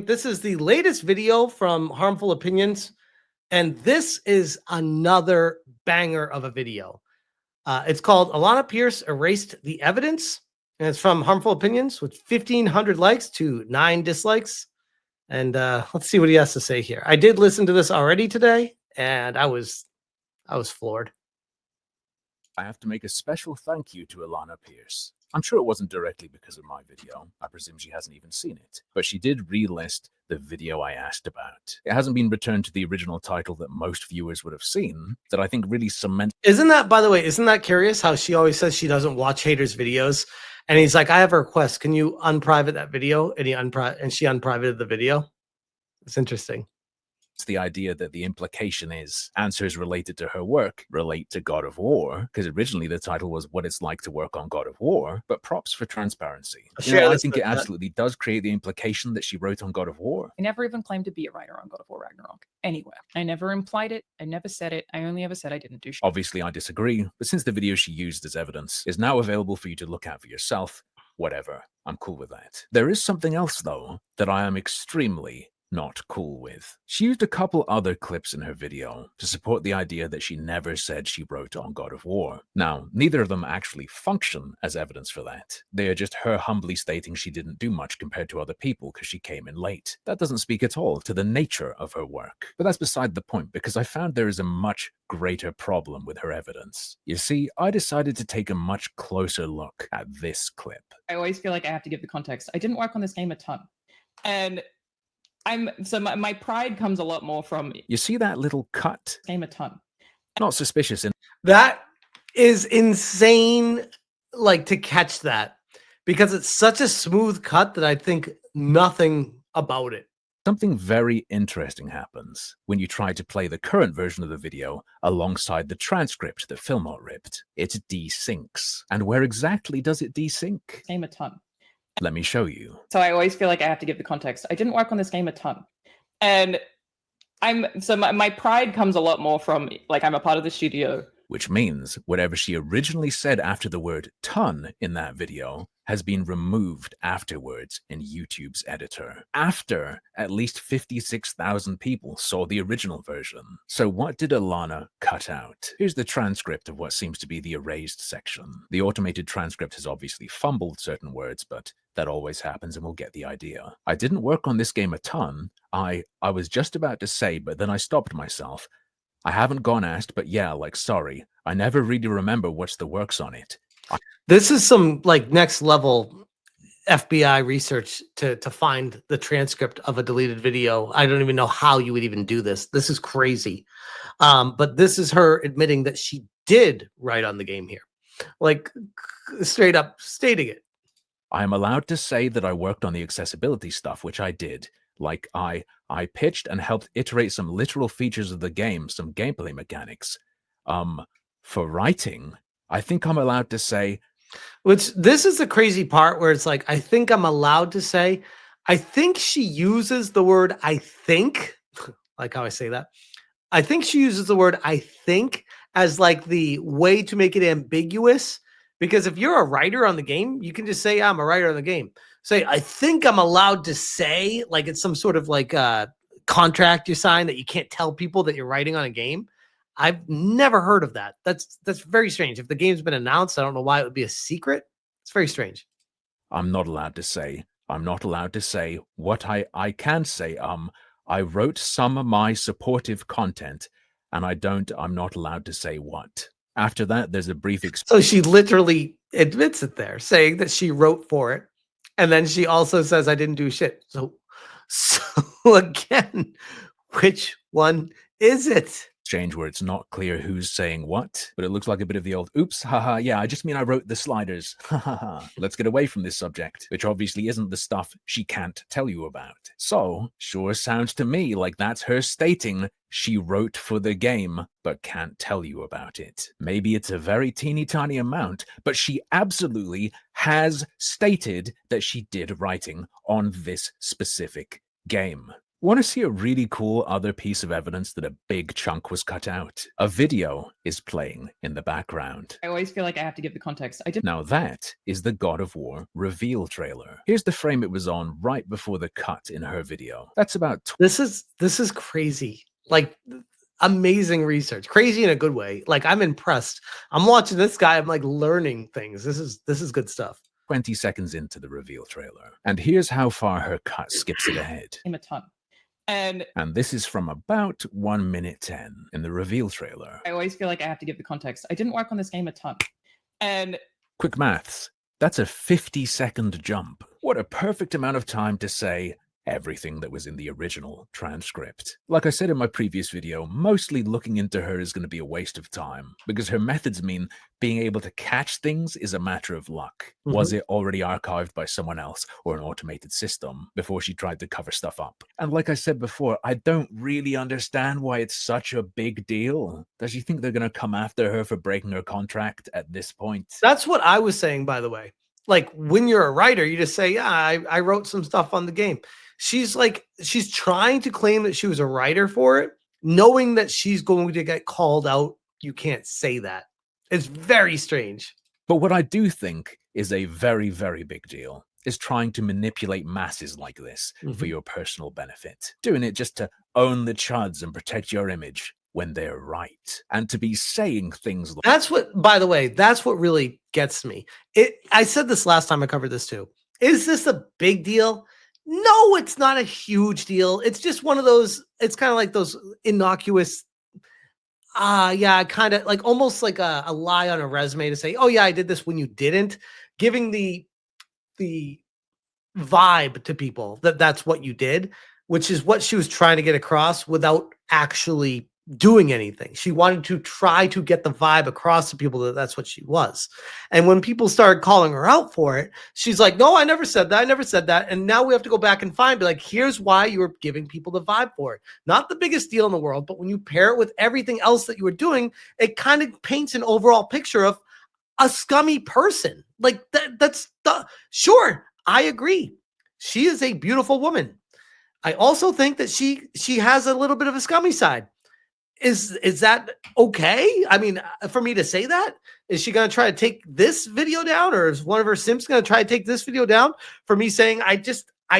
This is the latest video from Harmful Opinions, and this is another banger of a video. It's called Alanah Pearce Erased the Evidence, and it's from Harmful Opinions with 1,500 likes to 9 dislikes. And let's see what he has to say here. I did listen to this already today, and I was floored. I have to make a special thank you to Alanah Pearce. I'm sure it wasn't directly because of my video. I presume she hasn't even seen it. But she did relist the video I asked about. It hasn't been returned to the original title that most viewers would have seen, that I think really cements. Isn't that, by the way, isn't that curious how she always says she doesn't watch haters' videos? And he's like, I have a request. Can you unprivate that video? And she unprivated the video. It's interesting. It's the idea that the implication is answers related to her work relate to God of War, because originally the title was What It's Like to Work on God of War, but props for transparency. I think it absolutely does create the implication that she wrote on God of War. I never even claimed to be a writer on God of War Ragnarok anywhere. I never implied it. I never said it. I only ever said I didn't do shit. Obviously, I disagree, but since the video she used as evidence is now available for you to look at for yourself, whatever, I'm cool with that. There is something else, though, that I am extremely not cool with. She used a couple other clips in her video to support the idea that she never said she wrote on God of War. Now, neither of them actually function as evidence for that. They are just her humbly stating she didn't do much compared to other people because she came in late. That doesn't speak at all to the nature of her work. But that's beside the point, because I found there is a much greater problem with her evidence. You see, I decided to take a much closer look at this clip. I always feel like I have to give the context. I didn't work on this game a ton. And my pride comes a lot more from. You see that little cut? Game a ton. Not suspicious. That is insane, like, to catch that, because it's such a smooth cut that I think nothing about it. Something very interesting happens when you try to play the current version of the video alongside the transcript that Filmot ripped. It desyncs. And where exactly does it desync? Game a ton. Let me show you. So I always feel like I have to give the context. I didn't work on this game a ton. And my pride comes a lot more from, like, I'm a part of the studio. Which means whatever she originally said after the word ton in that video has been removed afterwards in YouTube's editor, after at least 56,000 people saw the original version. So what did Alanah cut out? Here's the transcript of what seems to be the erased section. The automated transcript has obviously fumbled certain words, but that always happens and we'll get the idea. I didn't work on this game a ton. I was just about to say, but then I stopped myself. I haven't gone asked, but yeah, like, sorry. I never really remember what's the works on it. This is some, like, next level FBI research to find the transcript of a deleted video. I don't even know how you would even do this. This is crazy. But this is her admitting that she did write on the game here. Like, straight up stating it. I am allowed to say that I worked on the accessibility stuff, which I did. Like, I pitched and helped iterate some literal features of the game, some gameplay mechanics. For writing, I think I'm allowed to say. Which, this is the crazy part where it's like, I think I'm allowed to say. I think she uses the word I think, like how I say that. I think she uses the word I think as, like, the way to make it ambiguous. Because if you're a writer on the game, you can just say, I'm a writer on the game. Say, I think I'm allowed to say, like, it's some sort of, like, contract you sign that you can't tell people that you're writing on a game. I've never heard of that. That's very strange. If the game's been announced, I don't know why it would be a secret. It's very strange. I'm not allowed to say. I'm not allowed to say what I can say. I wrote some of my supportive content, and I'm not allowed to say what. After that, there's a brief So she literally admits it there, saying that she wrote for it. And then she also says, I didn't do shit. So again, which one is it? Exchange where it's not clear who's saying what, but it looks like a bit of the old, oops, haha, yeah, I just mean I wrote the sliders. Haha, let's get away from this subject, which obviously isn't the stuff she can't tell you about. So, sure sounds to me like that's her stating she wrote for the game, but can't tell you about it. Maybe it's a very teeny tiny amount, but she absolutely has stated that she did writing on this specific game. Want to see a really cool other piece of evidence that a big chunk was cut out? A video is playing in the background. I always feel like I have to give the context. I didn't. Now that is the God of War reveal trailer. Here's the frame it was on right before the cut in her video. That's about This is crazy. Like, amazing research. Crazy in a good way. Like, I'm impressed. I'm watching this guy. I'm like learning things. This is good stuff. 20 seconds into the reveal trailer. And here's how far her cut skips it ahead. A ton. And this is from about 1 minute 10 in the reveal trailer. I always feel like I have to give the context. I didn't work on this game a ton. And quick maths, that's a 50-second jump. What a perfect amount of time to say everything that was in the original transcript. Like I said in my previous video, mostly looking into her is going to be a waste of time, because her methods mean being able to catch things is a matter of luck. Was it already archived by someone else or an automated system before she tried to cover stuff up? And like I said before, I don't really understand why it's such a big deal. Does she think they're going to come after her for breaking her contract at this point? That's what I was saying, by the way. Like, when you're a writer, you just say, yeah, I wrote some stuff on the game. She's trying to claim that she was a writer for it, knowing that she's going to get called out. You can't say that. It's very strange. But what I do think is a very, very big deal is trying to manipulate masses like this for your personal benefit. Doing it just to own the chuds and protect your image when they're right. And to be saying things like... That's what, by the way, that's what really gets me. I said this last time I covered this too. Is this a big deal? No, it's not a huge deal. It's just one of those, it's kind of like those innocuous, yeah, kind of like almost like a lie on a resume to say, oh yeah, I did this when you didn't, giving the vibe to people that that's what you did, which is what she was trying to get across without actually doing anything. She wanted to try to get the vibe across to people that that's what she was. And when people started calling her out for it, she's like, no, I never said that. I never said that. And now we have to go back and be like, here's why you were giving people the vibe for it. Not the biggest deal in the world, but when you pair it with everything else that you were doing, it kind of paints an overall picture of a scummy person. Like sure, I agree. She is a beautiful woman. I also think that she has a little bit of a scummy side. Is that okay? I mean, for me to say that, is she going to try to take this video down, or is one of her simps going to try to take this video down for me saying, I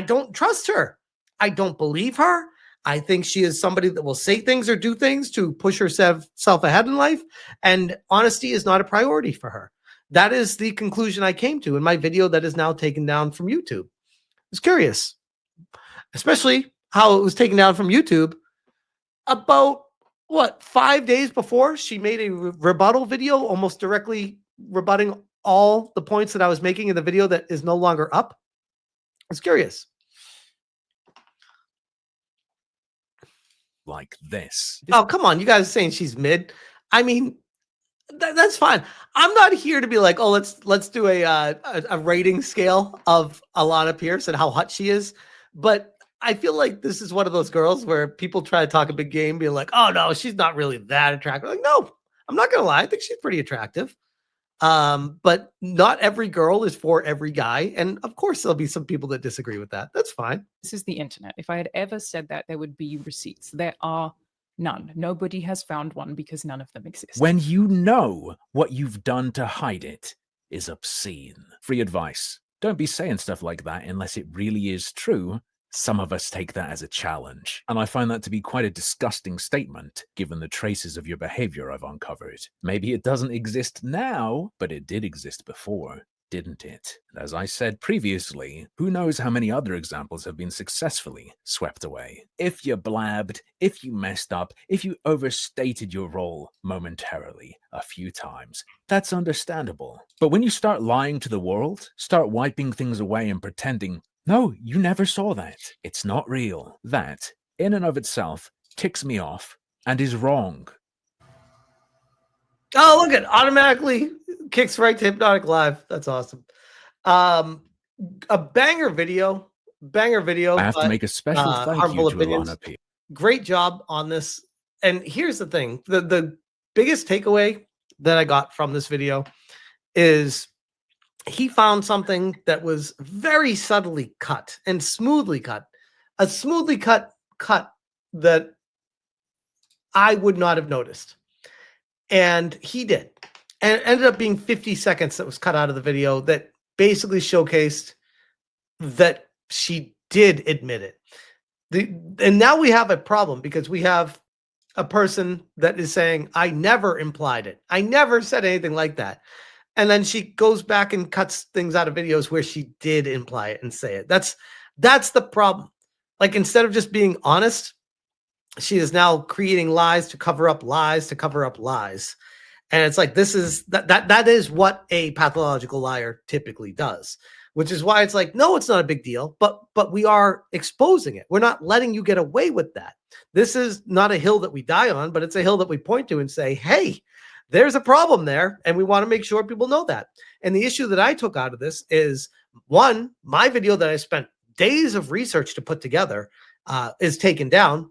don't trust her. I don't believe her. I think she is somebody that will say things or do things to push herself ahead in life. And honesty is not a priority for her. That is the conclusion I came to in my video that is now taken down from YouTube. It's curious, especially how it was taken down from YouTube about 5 days before she made a rebuttal video, almost directly rebutting all the points that I was making in the video that is no longer up. It's curious. Like this. Oh, come on. You guys are saying she's mid. I mean, that's fine. I'm not here to be like, oh, let's do a rating scale of Alanah Pearce and how hot she is. But I feel like this is one of those girls where people try to talk a big game, being like, oh no, she's not really that attractive. Like, no, I'm not gonna lie. I think she's pretty attractive. But not every girl is for every guy. And of course there'll be some people that disagree with that. That's fine. This is the internet. If I had ever said that, there would be receipts. There are none. Nobody has found one because none of them exist. When you know what you've done to hide it is obscene. Free advice. Don't be saying stuff like that unless it really is true. Some of us take that as a challenge, and I find that to be quite a disgusting statement, given the traces of your behavior I've uncovered. Maybe it doesn't exist now, but it did exist before, didn't it? And as I said previously, who knows how many other examples have been successfully swept away. If you blabbed, if you messed up, if you overstated your role momentarily a few times, that's understandable. But when you start lying to the world, start wiping things away and pretending, no, you never saw that, it's not real, that, in and of itself, ticks me off and is wrong. Oh, look, it automatically kicks right to Hypnotic Live. That's awesome. A banger video. I have to make a special thank you to Alanah Pearce. Great job on this. And here's the thing. The biggest takeaway that I got from this video is he found something that was very subtly cut and smoothly cut. A smoothly cut cut that I would not have noticed. And he did. And it ended up being 50 seconds that was cut out of the video that basically showcased that she did admit it. And now we have a problem because we have a person that is saying, I never implied it. I never said anything like that. And then she goes back and cuts things out of videos where she did imply it and say it. That's the problem. Like, instead of just being honest, she is now creating lies to cover up lies to cover up lies. And it's like, this is that is what a pathological liar typically does, which is why it's like, no, it's not a big deal, but we are exposing it. We're not letting you get away with that. This is not a hill that we die on, but it's a hill that we point to and say, hey, there's a problem there, and we want to make sure people know that. And the issue that I took out of this is, one, my video that I spent days of research to put together is taken down.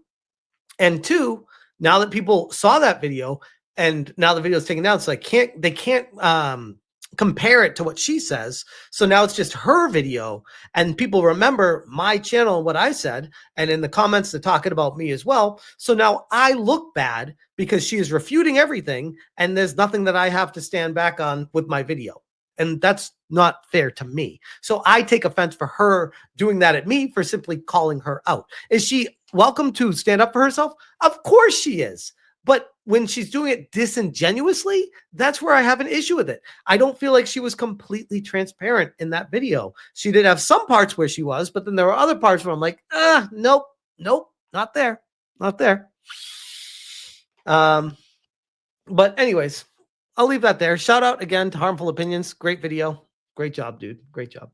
And two, now that people saw that video and now the video is taken down, so they can't compare it to what she says. So now it's just her video, and people remember my channel and what I said, and in the comments they're talking about me as well. So now I look bad because she is refuting everything, and there's nothing that I have to stand back on with my video. And that's not fair to me. So I take offense for her doing that at me for simply calling her out. Is she welcome to stand up for herself? Of course she is. But when she's doing it disingenuously, that's where I have an issue with it. I don't feel like she was completely transparent in that video. She did have some parts where she was, but then there were other parts where I'm like, nope, not there. But anyways, I'll leave that there. Shout out again to Harmful Opinions. Great video. Great job, dude. Great job.